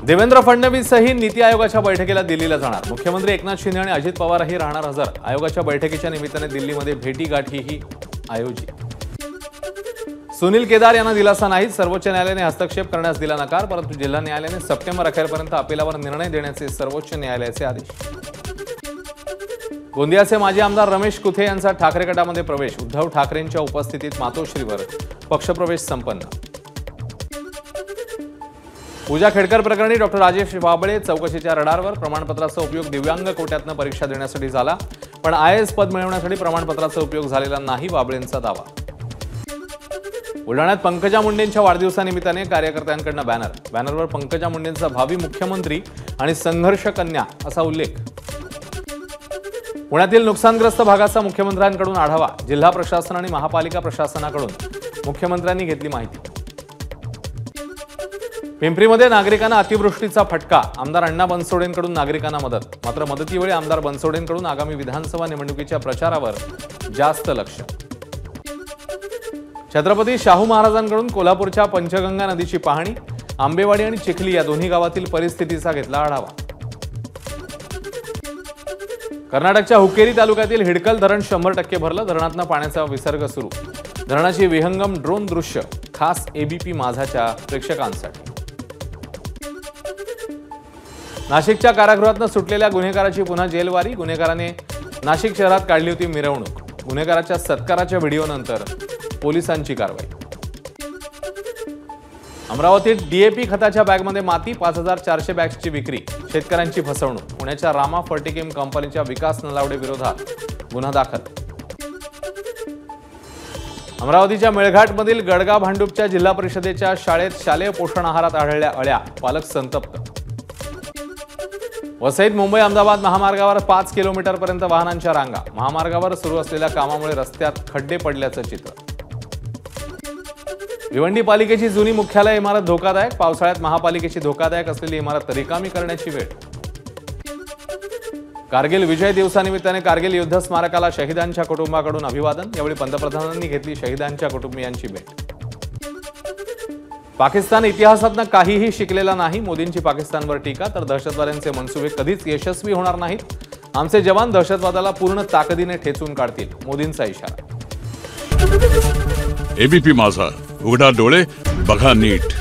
देवेंद्र फडणवीसही नीती आयोगाच्या बैठकीला दिल्लीला जाणार। मुख्यमंत्री एकनाथ शिंदे आणि अजित पवारही राहणार हजर। आयोगाच्या बैठकीच्या निमित्ताने दिल्लीमध्ये भेटीगाठीही आयोजित। सुनील केदार यांना दिलासा नाही। सर्वोच्च न्यायालयाने हस्तक्षेप करण्यास दिला नकार, परंतु जिल्हा न्यायालयाने सप्टेंबर अखेरपर्यंत अपिलावर निर्णय देण्याचे सर्वोच्च न्यायालयाचे आदेश। गोंदियाचे माजी आमदार रमेश कुथे यांचा ठाकरे गटामध्ये प्रवेश। उद्धव ठाकरेंच्या उपस्थितीत मातोश्रीवर पक्षप्रवेश संपन्न। पूजा खेडकर प्रकरणी डॉक्टर राजेश बाबळे चौकशीच्या रडारवर। प्रमाणपत्राचा उपयोग दिव्यांग कोट्यातून परीक्षा देण्यासाठी झाला, पण IAS पद मिळवण्यासाठी प्रमाणपत्राचा उपयोग झालेला नाही, बाबळेंचा दावा। बुलढाण्यात पंकजा मुंडेंच्या वाढदिवसानिमित्ताने कार्यकर्त्यांकडून बॅनरवर पंकजा मुंडेंचा भावी मुख्यमंत्री आणि संघर्ष कन्या असा उल्लेख। पुण्यातील नुकसानग्रस्त भागाचा मुख्यमंत्र्यांकडून आढावा। जिल्हा प्रशासन आणि महापालिका प्रशासनाकडून मुख्यमंत्र्यांनी घेतली माहिती। पिंपरीमध्ये नागरिकांना अतिवृष्टीचा फटका। आमदार अण्णा बनसोडेंकडून नागरिकांना मदत, मात्र मदतीवेळी आमदार बनसोडेंकडून आगामी विधानसभा निवडणुकीच्या प्रचारावर जास्त लक्ष। छत्रपती शाहू महाराजांकडून कोल्हापूरच्या पंचगंगा नदीची पाहणी। आंबेवाडी आणि चिखली या दोन्ही गावातील परिस्थितीचा घेतला आढावा। कर्नाटकच्या हुक्केरी तालुक्यातील हिडकल धरण 100% भरलं। धरणातून पाण्याचा विसर्ग सुरू। धरणाची विहंगम ड्रोन दृश्य खास ABP माझाच्या प्रेक्षकांसाठी। नाशिकच्या कारागृहातून सुटलेल्या गुन्हेगाराची पुन्हा जेलवारी। गुन्हेगाराने नाशिक शहरात काढली होती मिरवणूक। गुन्हेगाराच्या सत्काराच्या व्हिडिओनंतर पोलिसांची कारवाई। अमरावतीत DAP खताच्या बॅगमध्ये माती। 5400 बॅग्सची विक्री। शेतकऱ्यांची फसवणूक। पुण्याच्या रामा फर्टिकेम कंपनीच्या विकास नलावडे विरोधात गुन्हा दाखल। अमरावतीच्या मेळघाटमधील गडगा भांडूपच्या जिल्हा परिषदेच्या शाळेत शालेय पोषण आहारात आढळल्या अळ्या। पालक संतप्त। वसईत मुंबई अहमदाबाद महामार्गावर 5 किलोमीटरपर्यंत वाहनांच्या रांगा। महामार्गावर सुरू असलेल्या कामामुळे रस्त्यात खड्डे पडल्याचं चित्र। भिवंडी पालिकेची जुनी मुख्यालय इमारत धोकादायक। पावसाळ्यात महापालिकेची धोकादायक असलेली इमारत रिकामी करण्याची वेळ। कारगिल विजय दिवसानिमित्ताने कारगिल युद्ध स्मारकाला शहीदांच्या कुटुंबाकडून अभिवादन। यावेळी पंतप्रधानांनी घेतली शहीदांच्या कुटुंबियांची भेट। पाकिस्तान इतिहासातनं काहीही शिकलेला नाही। मोदींची पाकिस्तानवर टीका। तर दहशतवाद्यांचे मनसुबे कधीच यशस्वी होणार नाहीत। आमचे जवान दहशतवादाला पूर्ण ताकदीने ठेचून काढतील, मोदींचा इशारा। ABP माझा, उघडा डोळे बघा नीट।